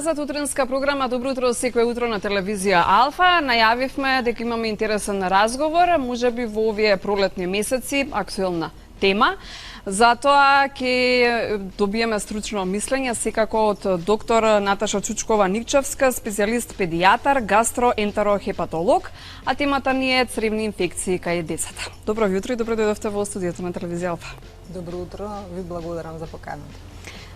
назад утринска програма Добро утро секој утро на телевизија Алфа. Најавивме дека имаме интересен разговор, можеби во овие пролетни месеци, актуелна тема. Затоа ќе добиеме стручно мислење секако од доктор Наташа Чучкова-Никчевска, специјалист педијатар, гастроентерохепатолог, а темата ни е цревни инфекции кај децата. Добро утро и добро дојдовте во студиото на телевизија Алфа. Добро утро, ви благодарам за поканата.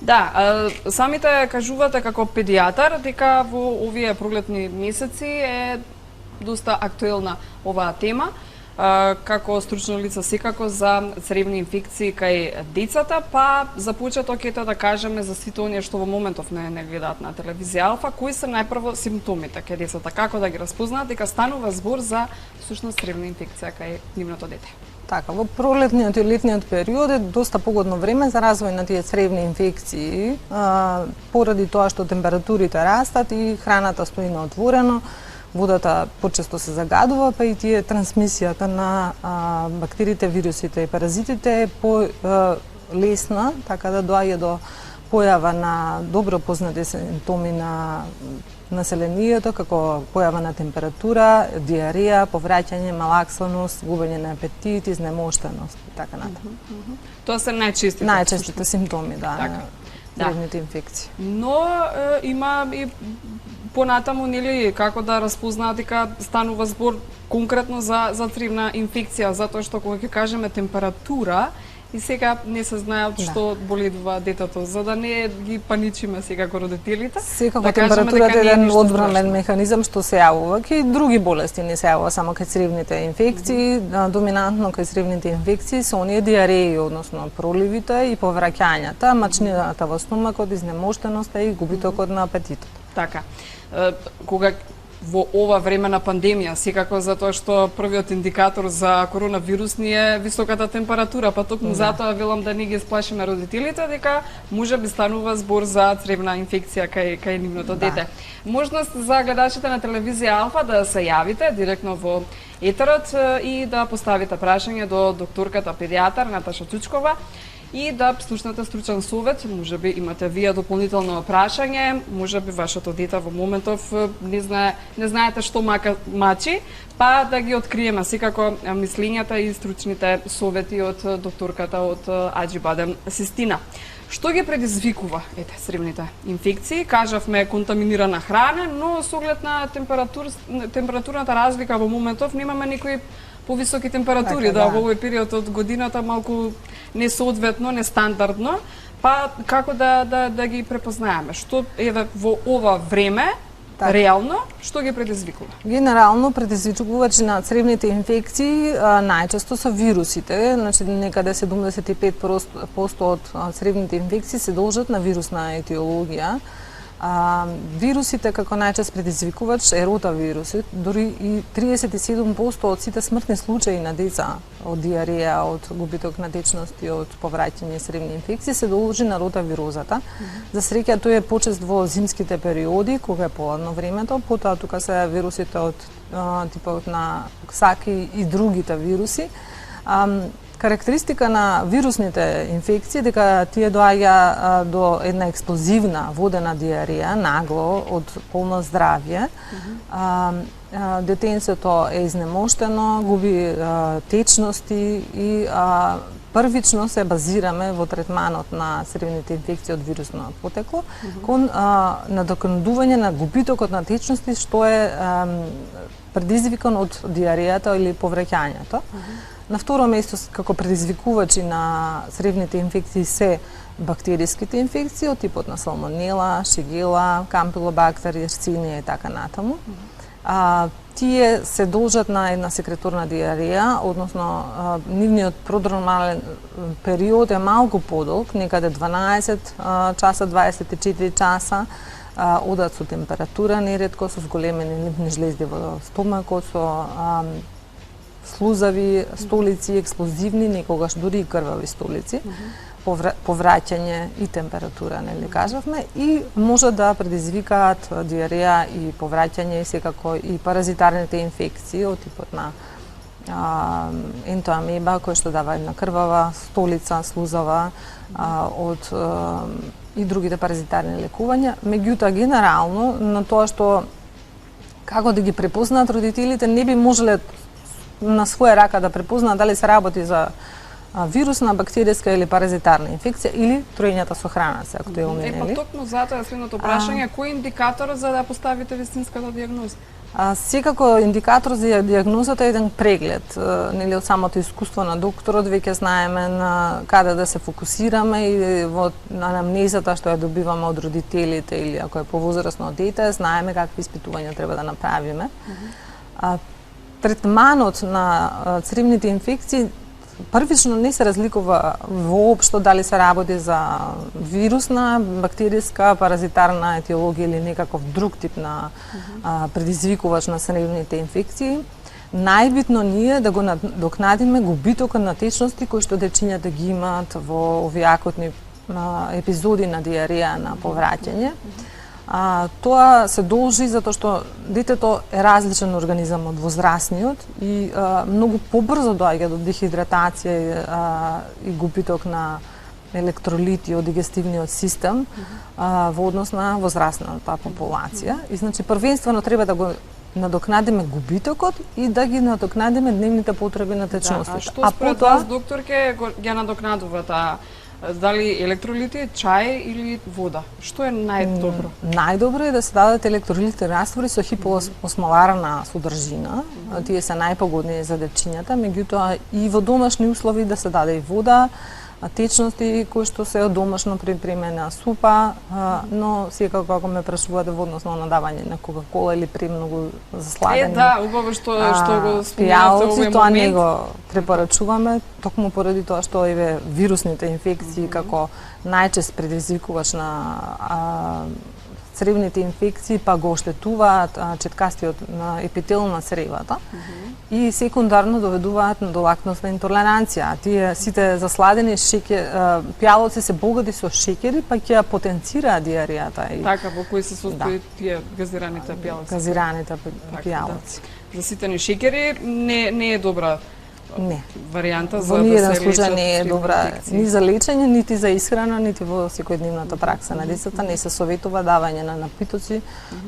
Да, самите кажувате како педијатар дека во овие пролетни месеци е доста актуелна оваа тема, како стручно лице секако за цревни инфекции кај децата, па за почеток ете да кажеме за сите оние што во моментов не гледаат на телевизија Алфа, кои се најпрво симптомите кај децата, како да ги распознаат дека станува збор за всушност цревна инфекција кај нивното дете. Така, во пролетниот и летниот период е доста погодно време за развој на тие цревни инфекции, поради тоа што температурите растат и храната стои на отворено, водата почесто се загадува, па и тие трансмисијата на бактериите, вирусите и паразитите е по-лесна, така да доаѓа до појава на добро познати симптоми на населението, како појава на температура, диареја, повраќање, малаксаност, губење на апетит, изнемоштеност и така натаму. Тоа се најчестите симптоми, да, на цревните инфекции. Но има и понатаму, нели, како да распознаат дека станува збор конкретно за цревна инфекција, затоа што кога ќе кажеме температура, и сега не се знаат што боледува детето, за да не ги паничиме сега родителите. Секако да температурата е еден одбранен механизам што се јавува кај други болести, не се јавува само кај цревните инфекции. Доминантно кај цревните инфекции се оние диареи, односно проливите и повраќањата, мачнината во стомакот, изнемоштеноста и губитокот на апетитот. Така. Кога во ова време на пандемија, секако затоа што првиот индикатор за коронавирус ни е високата температура, па токму затоа велам да не ги сплашиме родителите дека можеби станува збор за цревна инфекција кај нивното дете. Можност за гледачите на телевизија Алфа да се јавите директно во етерот и да поставите прашање до докторката педијатар Наташа Чучкова и да слушнете стручен совет. Можеби имате вие дополнително прашање, можеби вашето дете во моментов не знаете што мачи, па да ги откриеме секако мислењата и стручните совети од докторката од Аџибадем Систина. Што ги предизвикува цревните инфекции? Кажавме контаминирана храна, но со оглед на температурната разлика во моментов немаме никои повисоки температури, во овој период од годината малку несоодветно, нестандардно, па како да ги препознаеме? Што во ова време реално што ги предизвикува? Генерално предизвикувачи на цревните инфекции најчесто се вирусите, значи некаде 75% од цревните инфекции се должат на вирусна етиологија. Вирусите како најчест предизвикувач е ротавирусот, дури и 37% од сите смртни случаи на деца од диареја, од губиток на течност и од повраќање цревни инфекции се должи на ротавирозата. За среќа тој е почест во зимските периоди, кога е поладно времето, потоа тука се вирусите од типот на ксаки и другите вируси. Карактеристика на вирусните инфекции дека тие доаѓа до една експлозивна водена диареја, нагло, од полно здравје. Детенцето е изнемоштено, губи течности и првично се базираме во третманот на цревните инфекции од вирусно потекло кон надокнадување на губитокот на течности што е предизвикан од диарејата или повраќањето. На второ место како предизвикувачи на цревните инфекции се бактериските инфекции од типот на салмонела, шигела, кампилобактер, јерсинија и така натаму. Тие се должат на една секреторна диареја, односно нивниот продромален период е малку подолг, некаде 12 часа, 24 часа, одат со температура неретко, со зголемени лимфни жлезди во стомакот, со слузави столици, експлозивни, некогаш дури и крвави столици, повраќање и температура, нели кажавме, и може да предизвикаат диареја и повраќање и секако и паразитарните инфекции од типот на ентоамеба, кој што дава една крвава столица, слузава, од и другите паразитарни лекувања. Меѓутоа, генерално, на тоа што како да ги препознаат родителите, не би можеле на своја рака да препознаат дали се работи за вирусна, бактеријска или паразитарна инфекција или троењата со храна, се ако тоа е оменели. Токму затоа е следното прашање, кој е индикатор за да поставите вистинската дијагноза? Секако индикатор за дијагнозата е еден преглед, нели од самото искуство на докторот, веќе знаеме на каде да се фокусираме и во анамнезата што ја добиваме од родителите или ако е повозрасно дете, знаеме какви испитувања треба да направиме. Третманот на цревните инфекции првично не се разликува воопшто дали се работи за вирусна, бактеријска, паразитарна етиологија или некаков друг тип на предизвикувач на цревните инфекции. Најбитно ни е да го надокнадиме губитокот на течности кои што дечињата ги имаат во овие акутни епизоди на диареја, на повраќање. Тоа се должи затоа што детето е различен организам од возрастниот и многу побрзо доаѓа до дехидратација и губиток на електролити од дигестивниот систем во однос на возрастната популација. И значи првенствено треба да го надокнадиме губитокот и да ги надокнадиме дневните потреби на течности. А што според вас, доктор, ќе надокнадува таа? Дали електролити, чај или вода? Што е најдобро? Најдобро е да се дадат електролитни раствори со хипоосмоларна содржина. Тие се најпогодни за дечињата, меѓутоа и во домашни услови да се даде и вода, течности кои што се од домашно припремена супа, но секако ако ме прашувате во однос на надавање на Кока-кола или премногу заслагање. Да, убаво што го спомнавте овој момент. Тоа не го препорачуваме, токму поради тоа што еве вирусните инфекции како најчест предизвикувач на цревните инфекции па го оштетуваат четкастиот на епител на цревата и секундарно доведуваат до лактозна интолеранција. Тие сите засладени пијалоци се богати со шеќери, па ќе потенцираат диарејата. Така, во кои се состои тие газираните пијалоци? Газираните пијалоци. За сите ни шеќери не е добра варијанта за да се лечат не е добра ни за лечење, нити за исхрана, нити во секојдневната пракса на децата. Не се советува давање на напитоци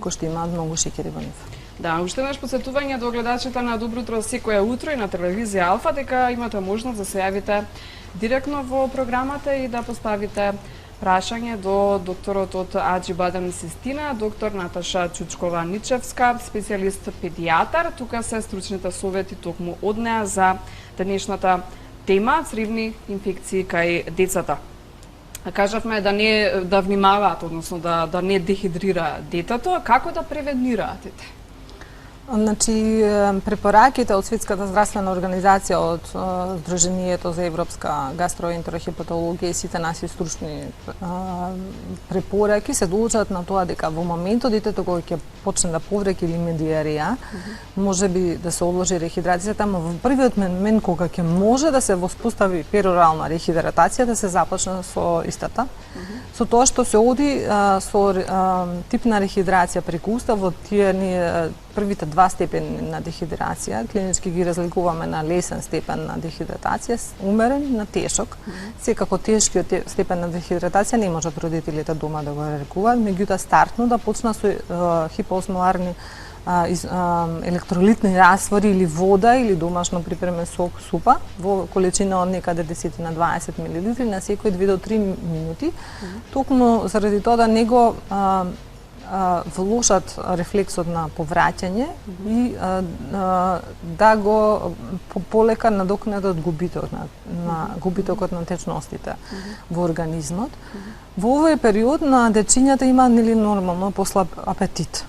кои што имаат многу шеќери во нив. Да, уште еднаш потсетување до гледачите на Добро утро секоја утро и на телевизија Алфа дека имате можност да се јавите директно во програмата и да поставите прашање до докторот од Аџи Бадем Систина, доктор Наташа Чучкова-Ничевска, специјалист педијатар. Тука се стручните совети токму од неа за денешната тема цревни инфекции кај децата. Кажавме да внимаваат, односно да не дехидрира детето, како да превенираат ете? Значи, препораките од Светската здравствена организација, од Сдруженијето за европска гастроентерохепатологија и сите наси стручни препораки се должат на тоа дека во моментот детето кога ќе почне да повреќа или има диареја, може би да се одложи рехидрацијата, но во првиот момент кога ќе може да се воспостави перорална рехидратација, да се започне со истата. Со тоа што се оди со тип на рехидрација преку уста, во тие првите два степени на дехидрација, клинички ги разликуваме на лесен степен на дехидратација, умерен и на тешок. Секако тешкиот степен на дехидратација не можат родителите дома да го рекуваат, меѓутоа стартно да почнат со хипоосмоларни електролитни раствори или вода или домашно припремен сок, супа во количина од некаде 10 на 20 мл на секој 2 до 3 минути, токму заради тоа да не го влошат рефлексот на повраќање и да го полека надокнадат губитокот на течностите во организмот. Во овој период на дечињата има нормално послаб апетит.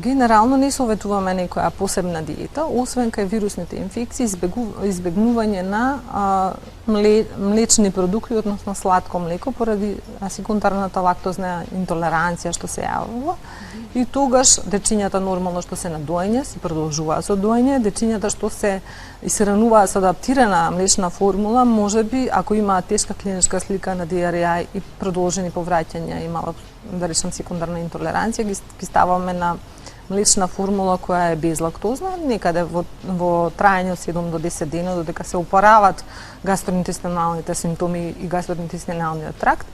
Генерално не советуваме некоја посебна диета, освен кај вирусните инфекции, избегнување на млечни продукти, односно сладко млеко, поради секундарната лактозна интолеранција што се јавува. И тогаш дечињата нормално што се на доење, се продолжуваат со доење, дечињата што се исхрануваат со адаптирана млечна формула, можеби ако имаат тешка клиничка слика на диареја и продолжени повраќања и мала, да речем, секундарна интолеранција, ги ставаме на млечна формула која е безлактозна, некаде во траење од 7 до 10 дена додека се опорават гастроинтестиналните симптоми и гастроинтестиналниот тракт.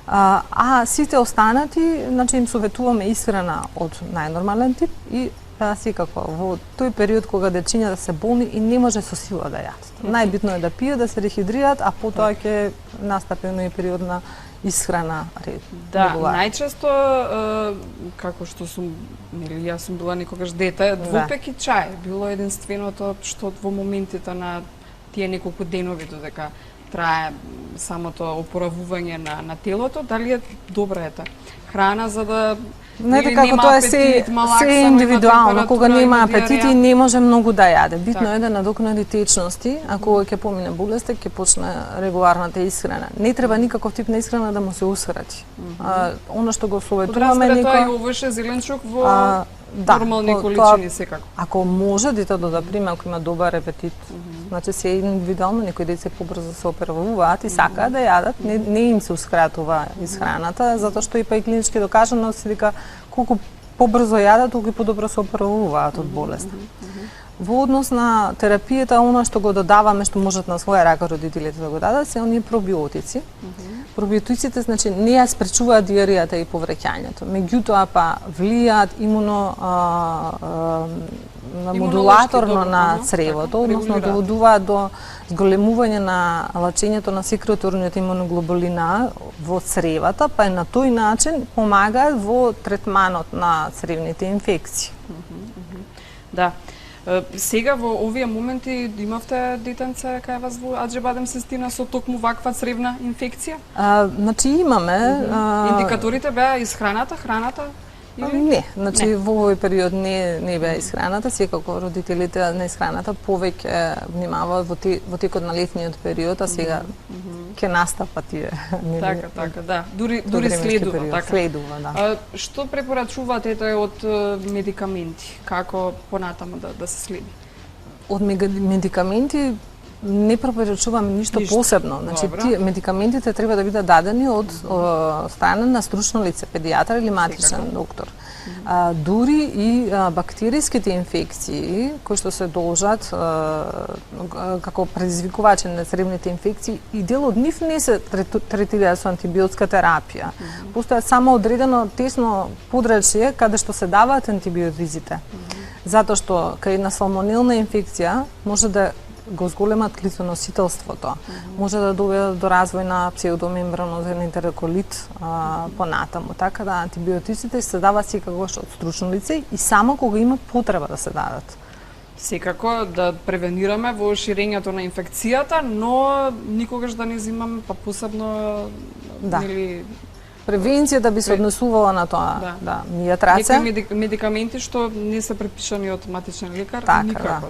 А сите останати, значи им советуваме исхрана од најнормален тип и секако во тој период кога дечињата се болни и не може со сила да јадат. Најбитно е да пијат, да се рехидрираат, а потоа ќе настапи оној период на исхрана ред. Да, најчесто како што сум, нели јас сум била некогаш дете, двупеки чај било единственото што во моментите на тие неколку денови додека трае самото опоравување на телото, дали е добра ета храна за да не како тоа се индивидуално, кога нема апетит и не може многу да јаде. Битно е да надокнади течности, а кога ќе помине болеста, ќе почне регуларната исхрана. Не треба никаков тип на исхрана да му се ускрати. Оно што го советуваме некој тоа и овоше зеленчук во нормални количини секако. Ако може детето да приме, ако има добар апетит, значи се индивидуално, некои деца побрзо се операвуваат и сакаат да јадат, не им се ускратува исхраната, затоа што и па и клинички докажано се дека колку побрзо јадат, толку подобро се операвуваат од болест. Во однос на терапијата, она што го додаваме, што можат на своја рака родителите да го дадат, се оние пробиотици. Пробиотиците, значи, не ја спречуваат диарејата и повреќањето, меѓутоа па влијаат модулаторно на цревото, односно доведуваат до зголемување на лачењето на секреторниот имуноглобулина во цревата, па на тој начин помагаат во третманот на цревните инфекции. Да. Сега во овие моменти имавте детенце кај вас во Аџебадем Сестина со токму ваква цревна инфекција? Значи имаме. Индикаторите беа исхраната, храната? Или? Не, значи во овој период не беа исхраната, секако родителите на исхраната повеќе внимаваат во текот на летниот период, а сега ќе настапа тие. Така, да. Дури следува, така. Следува, да. Што препорачуваат од медикаменти? Како понатаму да се следи? Од медикаменти не препорачуваме ништо посебно. Значи, тие медикаментите треба да бидат дадени од страна на стручно лице, педијатар или матричен доктор. Дури и бактериските инфекции, кои што се должат како предизвикувачи на цревните инфекции, и дел од нив не се третираат со антибиотска терапија. Постојат само одредено тесно подрачје каде што се даваат антибиотиците. Затоа што кај една салмонелна инфекција може да го зголемат клитоносителството, може да доведат до развој на псевдомембранозен ентероколит понатаму. Така да антибиотиците се даваат секогаш од стручно лице и само кога има потреба да се дадат. Секако да превенираме во ширењето на инфекцијата, но никогаш да не земаме па посебно превенција да би се однесувала на тоа, мијатраце. Некои медикаменти што не се препишани од матичен лекар, никако,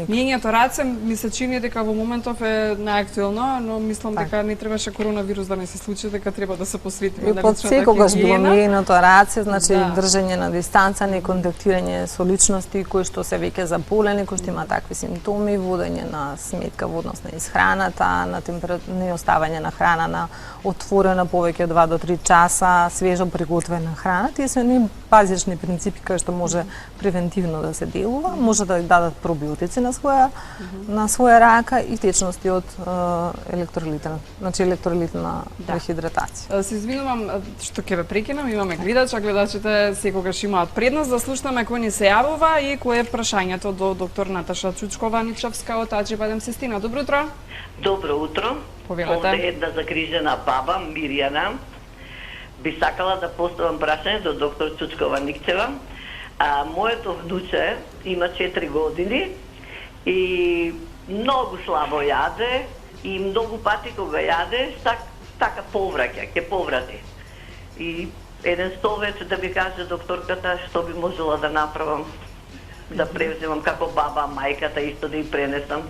Мијањето раце ми се чини дека во моментов е најактуелно, но мислам дека не требаше коронавирус да не се случи, дека треба да се посветиме на личната хигиена. Секогаш било мијањето раце, значи држење на дистанца, не контактирање со личности кои што се веќе заболени, кои што има такви симптоми, водење на сметка во однос на исхраната, на не оставање на храна на отворена повеќе од 2 до 3 часа, свежо приготвена храна. Тие се не базични принципи кои што може превентивно да се делува, може да дадат пробиотици на своја рака и течности од електролитна рехидратација. Се извинувам што ќе ве прекинам, имаме гледач, а гледачите секогаш имаат предност да слушнеме кој ни се јавува и кое е прашањето до доктор Наташа Чучкова-Ничевска од Аџебадем Сестина. Добро утро. Добро утро. Повелете. Овде една загрижена баба, Мирјана. Би сакала да поставам прашање до доктор Чучкова-Никчева. Моето внуче има 4 години и многу слабо јаде и многу пати кога јаде, така повраќа, ќе поврати. И еден совет да ми каже докторката што би можела да направам, да превземам како баба, мајката исто да ја пренесам.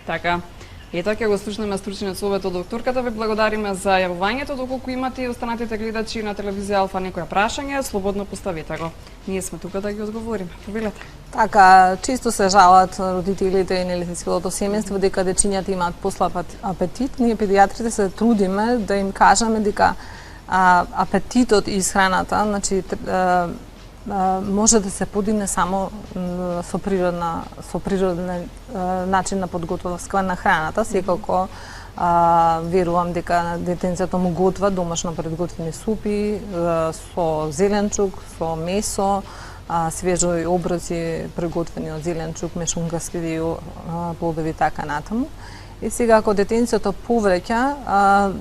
Така. Ето ќе го слушнеме стручниот совет од докторката. Ви благодариме за јавувањето. Доколку имате и останатите гледачи на телевизија Алфа некоја прашање, слободно поставете го. Ние сме тука да ги одговориме. Повелете. Така, често се жалат родителите и нели целото семејство дека дечињата имаат послаб апетит. Ние педијатрите се трудиме да им кажеме дека апетитот и исхраната, значи може да се подигне само со природен начин на подготовка на храната, секако верувам дека детенцето му готва домашно предготвени супи со зеленчук, со месо, свежо оброци приготвени од зеленчук, мешунгаски плодови така натаму. И сега, ако детенцето повреќа,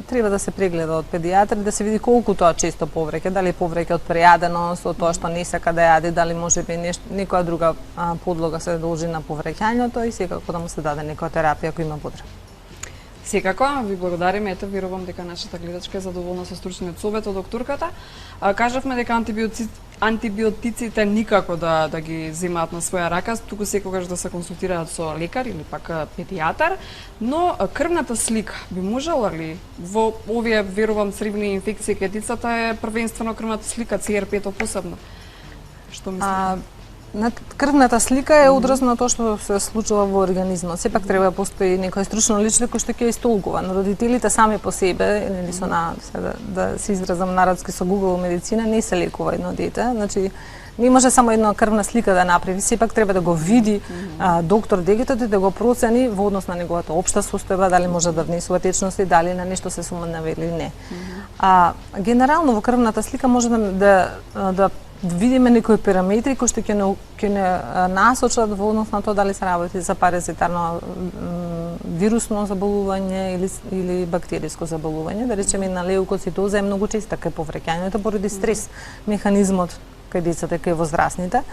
треба да се прегледа од педијатар, да се види колку тоа често повреќа, дали повреќа од прејаденост, од тоа што не сака да јаде, дали може би некоја друга подлога се должи на повреќањето и секако да му се даде некоја терапија ако има потреба. Секако, ви благодариме, ето верувам дека нашата гледачка е задоволна со стручниот совет од докторката. Кажавме дека антибиотиците никако да ги земаат на своја рака, туку секогаш да се консултираат со лекар или пак педијатар, но крвната слика би можела ли во овие, верувам, цревни инфекции кај децата е првенствено крвната слика, CRP-то посебно? Што мислите? Крвната слика е одраз на тоа што се случува во организмот. Сепак треба да постои некој стручно лице кој што ќе истолкува. Но родителите сами по себе, или да се изразам народски со Google медицина, не се лекува едно дете. Значи, не може само една крвна слика да направи, сепак треба да го види доктор дегетот и да го процени во однос на неговата општа состојба, дали може да внесува течности, дали на нешто се сумнева или не. Генерално во крвната слика може да видиме некои параметри кои што ќе не насочат во однос на тоа дали се работи за паразитарно вирусно заболување или бактериско заболување. Да речеме, на леукоцитоза е многу честа кај повреќањето поради стрес механизмот кај децата, кај возрастните.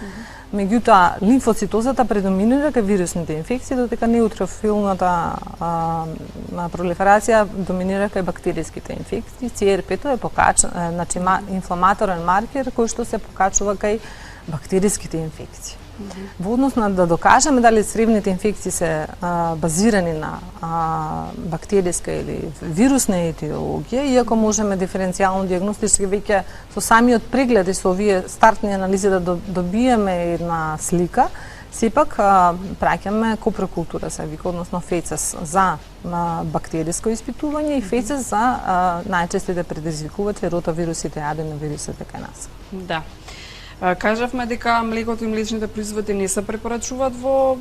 Меѓутоа, лимфоцитозата предоминира кај вирусните инфекции, додека неутрофилната пролиферација доминира кај бактериските инфекции. CRP-то е значи инфламаторен маркер кој што се покачува кај бактериските инфекции. Во однос на да докажеме дали цревните инфекции се базирани на бактериска или вирусна етиологија, иако можеме диференцијално диагностички веќе со самиот преглед и со овие стартни анализи да добиеме една слика, сепак праќаме копрокултура се вика, односно фецес за бактериско испитување и фецес за најчестите предизвикувачи ротавирусите, аденовирусите кај нас. Да. Кажавме дека млекото и млечните производи не се препорачуваат во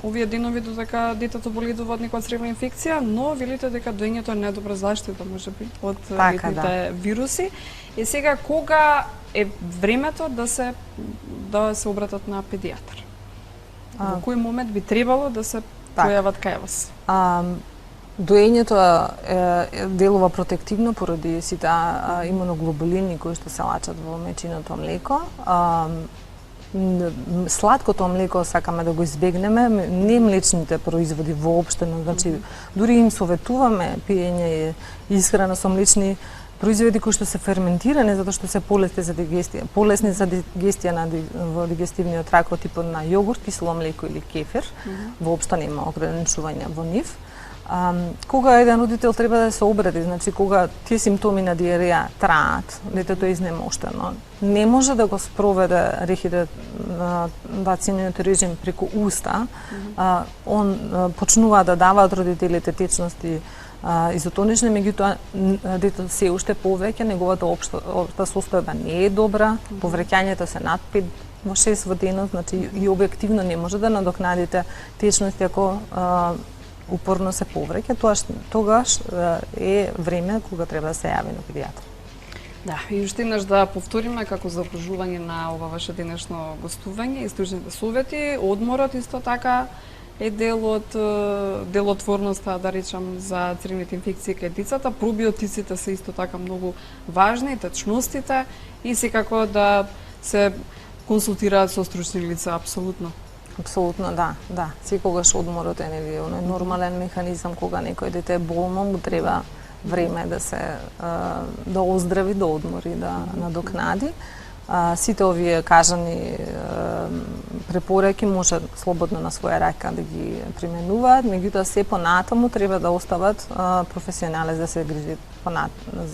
овие денови додека детето боледува од некоја цревна инфекција, но велите дека доењето е најдобра заштита можеби од ретните вируси. И сега кога е времето да се обратат на педијатар? Во кој момент би требало да се појават кај вас? Доењето делува протективно поради сите имуноглобулини кои што се лачат во мечиното млеко. Сладкото млеко сакаме да го избегнеме, не млечните производи воопштено, значи дури им советуваме пиење и исхрана со млечни производи кои што се ферментирани затоа што се полесни за дигестија во дигестивниот тракт, типот на јогурт, кисело млеко или кефир. Воопшто нема ограничувања во нив. Кога еден родител треба да се обради, значи кога тие симптоми на диареја траат, детето е изнемоштено, не може да го спроведе вакцинниот режим преку уста, он почнува да даваат родителите течности изотонични, меѓутоа детето се уште повреќа, неговата општа состојба не е добра, повреќањето се над 5 во 6 во денот, значи и објективно не може да надокнадите течности ако упорно се повреќа, тогаш е време кога треба да се јави на педијатар. Да, и уште еднаш да повториме како закружување на ова ваше денешно гостување и стручните совети, одморот исто така е дел од делотворноста, да речам, за цревните инфекции кај децата. Пробиотиците се исто така многу важни, течностите и секако да се консултираат со стручни лица, апсолутно. Апсолутно, да. Секогаш одморот е нормален механизам кога некој дете е болно, му треба време да оздрави, да одмори, да надокнади. Сите овие кажани препораки може слободно на своја рака да ги применуваат, меѓутоа се понатаму треба да остават професионалец да се грижи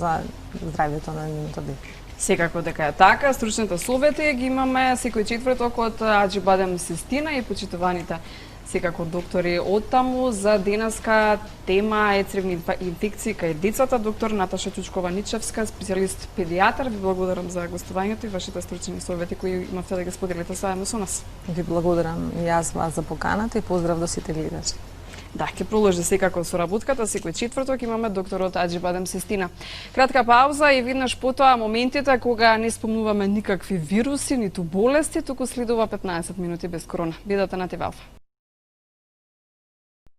за здравјето на нивното дете. Секако дека е така, стручните совети ги имаме секој четврток од Аџибадем Систина и почитуваните секако доктори од таму. За денеска тема е цревни инфекции кај децата. Доктор Наташа Ќучкова-Ничевска, специјалист педијатар, ви благодарам за гостувањето и вашите стручни совети кои имавте да ги споделите заедно со нас. Ви благодарам и јас вас за поканата и поздрав до сите гледачи. Да, ќе продолжи секако со работката. Секој четврток имаме докторот Аџибадем Систина. Кратка пауза и веднаш потоа моментите кога не спомнуваме никакви вируси, ниту болести, туку следува 15 минути без корона. Бидете на ТВ Алфа.